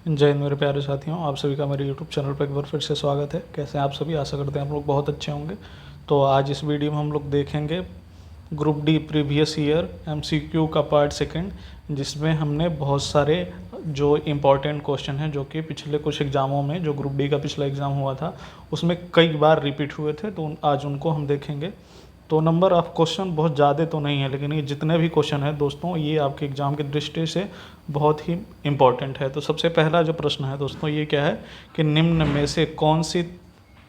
जय हिंद मेरे प्यारे साथियों, आप सभी का मेरे यूट्यूब चैनल पर एक बार फिर से स्वागत है। कैसे हैं आप सभी? आशा करते हैं आप लोग बहुत अच्छे होंगे। तो आज इस वीडियो में हम लोग देखेंगे group D previous year MCQ का पार्ट सेकंड, जिसमें हमने बहुत सारे जो इम्पोर्टेंट क्वेश्चन हैं जो कि पिछले कुछ एग्ज़ामों में, जो ग्रुप डी का पिछला एग्ज़ाम हुआ था उसमें कई बार रिपीट हुए थे, तो आज उनको हम देखेंगे। तो नंबर ऑफ क्वेश्चन बहुत ज़्यादा तो नहीं है, लेकिन ये जितने भी क्वेश्चन हैं दोस्तों, ये आपके एग्ज़ाम की दृष्टि से बहुत ही इम्पॉर्टेंट है। तो सबसे पहला जो प्रश्न है दोस्तों, ये क्या है कि निम्न में से कौन सी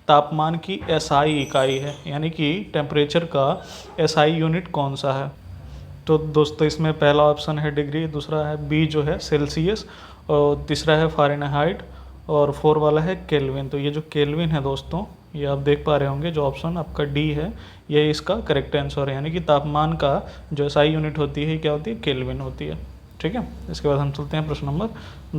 तापमान की एसआई इकाई है, यानी कि टेम्परेचर का एसआई यूनिट कौन सा है। तो दोस्तों इसमें पहला ऑप्शन है डिग्री, दूसरा है बी जो है सेल्सियस, और तीसरा है फ़ारेनहाइट, और फोर वाला है केल्विन। तो ये जो केल्विन है दोस्तों, ये आप देख पा रहे होंगे, जो ऑप्शन आपका डी है ये इसका करेक्ट आंसर है, यानी कि तापमान का जो एसआई यूनिट होती है क्या होती है, केल्विन होती है। ठीक है, इसके बाद हम चलते हैं प्रश्न नंबर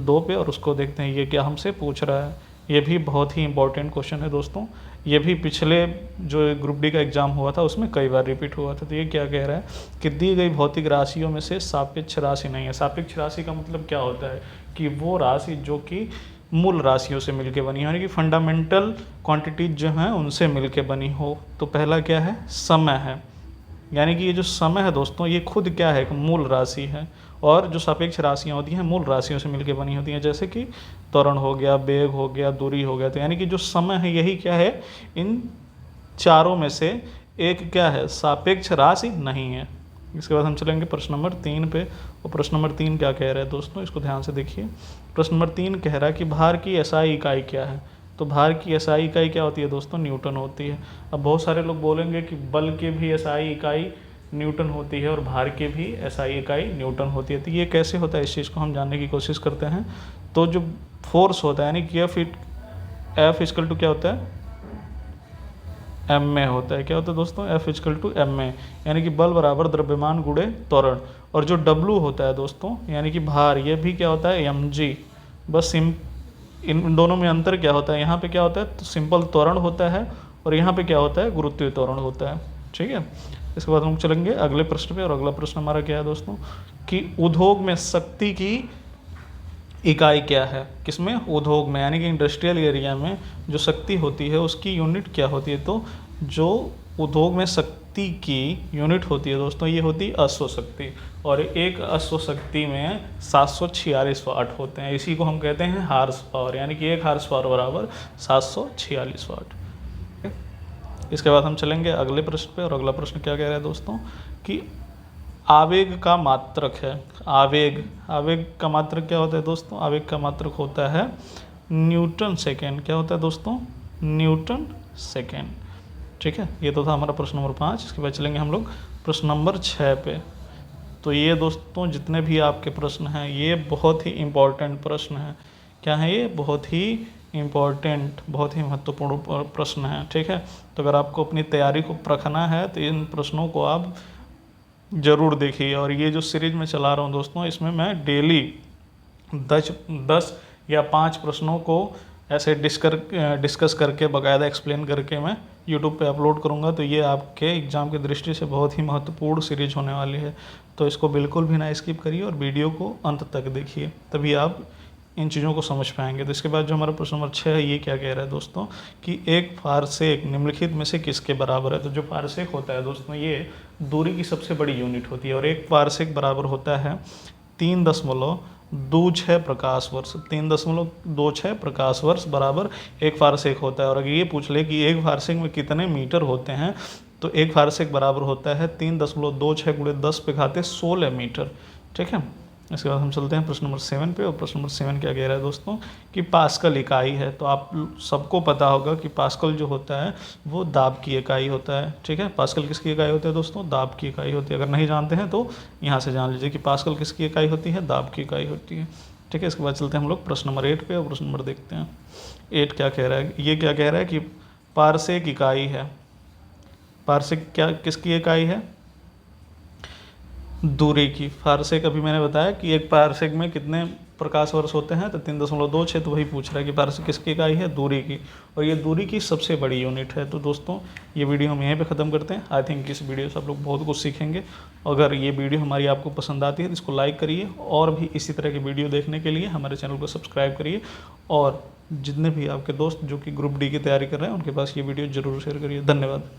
2 पे और उसको देखते हैं ये क्या हमसे पूछ रहा है। ये भी बहुत ही इंपॉर्टेंट क्वेश्चन है दोस्तों, ये भी पिछले जो ग्रुप डी का एग्ज़ाम हुआ था उसमें कई बार रिपीट हुआ था। तो ये क्या कह रहा है कि दी गई भौतिक राशियों में से सापेक्ष राशि नहीं है। सापेक्ष राशि का मतलब क्या होता है कि वो राशि जो कि मूल राशियों से मिलके बनी हो, यानी कि फंडामेंटल क्वांटिटीज जो हैं उनसे मिलके बनी हो। तो पहला क्या है, समय है, यानी कि ये जो समय है दोस्तों ये खुद क्या है, एक मूल राशि है। और जो सापेक्ष राशियाँ होती हैं मूल राशियों से मिलकर बनी होती हैं, जैसे कि त्वरण हो गया, वेग हो गया, दूरी हो गया। तो यानी कि जो समय है यही क्या है, इन चारों में से एक क्या है, सापेक्ष राशि नहीं है। इसके बाद हम चलेंगे प्रश्न नंबर 3 पे। और प्रश्न नंबर 3 क्या कह रहा है दोस्तों, इसको ध्यान से देखिए। प्रश्न नंबर 3 कह रहा है कि भार की एसआई इकाई क्या है। तो भार की एसआई इकाई क्या होती है दोस्तों, न्यूटन होती है। अब बहुत सारे लोग बोलेंगे कि बल के भी एसआई इकाई न्यूटन होती है और भार के भी एसआई इकाई न्यूटन होती है। तो ये कैसे होता है, इस चीज़ को हम जानने की कोशिश करते हैं। तो जो फोर्स होता है, यानी कि एफ इक्वल टू क्या होता है, एम में होता है। क्या होता है दोस्तों, एफ इक्वल टू एम में, यानी कि बल बराबर द्रव्यमान गुणे त्वरण। और जो डब्लू होता है दोस्तों, यानी कि भार, ये भी क्या होता है, एम जी। बस इन दोनों में अंतर क्या होता है, यहाँ पे क्या होता है तो सिंपल त्वरण होता है, और यहाँ पे क्या होता है, गुरुत्वीय त्वरण होता है। ठीक है, इसके बाद हम चलेंगे अगले प्रश्न पे। और अगला प्रश्न हमारा क्या है दोस्तों, कि उद्योग में शक्ति की इकाई क्या है। किसमें, उद्योग में, यानी कि इंडस्ट्रियल एरिया में जो शक्ति होती है उसकी यूनिट क्या होती है। तो जो उद्योग में शक्ति की यूनिट होती है दोस्तों, ये होती है अश्व शक्ति। और एक अश्व शक्ति में 746 वाट होते हैं। इसी को हम कहते हैं हार्स पावर, यानी कि एक हार्स पावर बराबर 746 वाट। इसके बाद हम चलेंगे अगले प्रश्न पे। और अगला प्रश्न क्या कह रहा है दोस्तों, कि आवेग का मात्रक है। आवेग का मात्रक क्या होता है दोस्तों, आवेग का मात्रक होता है न्यूटन सेकेंड। क्या होता है दोस्तों, न्यूटन सेकेंड। ठीक है, ये तो था हमारा प्रश्न नंबर 5। इसके बाद चलेंगे हम लोग प्रश्न नंबर 6 पे। तो ये दोस्तों जितने भी आपके प्रश्न हैं ये बहुत ही इम्पोर्टेंट प्रश्न हैं। क्या है ये, बहुत ही इम्पोर्टेंट, बहुत ही महत्वपूर्ण प्रश्न है। ठीक है, तो अगर आपको अपनी तैयारी को परखना है तो इन प्रश्नों को आप ज़रूर देखिए। और ये जो सीरीज में चला रहा हूँ दोस्तों, इसमें मैं डेली 10 या 5 प्रश्नों को ऐसे डिस्कस करके बाकायदा एक्सप्लेन करके मैं यूट्यूब पे अपलोड करूँगा। तो ये आपके एग्ज़ाम की दृष्टि से बहुत ही महत्वपूर्ण सीरीज होने वाली है। तो इसको बिल्कुल भी ना स्किप करिए और वीडियो को अंत तक देखिए, तभी आप इन चीज़ों को समझ पाएंगे। तो इसके बाद जो हमारा प्रश्न नंबर 6 है, ये क्या कह रहा है दोस्तों, कि एक फारसेक निम्नलिखित में से किसके बराबर है। तो जो फारसेक होता है दोस्तों, ये दूरी की सबसे बड़ी यूनिट होती है। और एक फारसेक बराबर होता है 3.26 प्रकाश वर्ष। 3.26 प्रकाश वर्ष बराबर एक फारसेक होता है। और अगर ये पूछ ले कि एक फारसेक में कितने मीटर होते हैं, तो एक फारसेक बराबर होता है 3.26 गुणे 10 पे घाते 16 मीटर। ठीक है, इसके बाद हम चलते हैं प्रश्न नंबर 7 पे। और प्रश्न नंबर 7 क्या कह रहा है दोस्तों, कि पास्कल इकाई है। तो आप सबको पता होगा कि पास्कल जो होता है वो दाब की इकाई होता है। ठीक है, पास्कल किसकी इकाई होती है दोस्तों, दाब की इकाई होती है। अगर नहीं जानते हैं तो यहाँ से जान लीजिए कि पास्कल किसकी इकाई होती है, दाब की इकाई होती है। ठीक है, इसके बाद चलते हैं हम लोग प्रश्न नंबर 8 पे। और प्रश्न नंबर देखते हैं 8 क्या कह रहा है। ये क्या कह रहा है कि पारसेक इकाई है। पारसेक क्या किसकी इकाई है, दूरी की। पारसेक अभी मैंने बताया कि एक पारसेक में कितने प्रकाश वर्ष होते हैं, तो 3.26, तो वही पूछ रहा है कि पारसेक किसकी इकाई है, दूरी की, और ये दूरी की सबसे बड़ी यूनिट है। तो दोस्तों ये वीडियो हम यहीं पे ख़त्म करते हैं। आई थिंक इस वीडियो से आप लोग बहुत कुछ सीखेंगे। अगर ये वीडियो हमारी आपको पसंद आती है तो इसको लाइक करिए, और भी इसी तरह की वीडियो देखने के लिए हमारे चैनल को सब्सक्राइब करिए, और जितने भी आपके दोस्त जो कि ग्रुप डी की तैयारी कर रहे हैं उनके पास ये वीडियो ज़रूर शेयर करिए। धन्यवाद।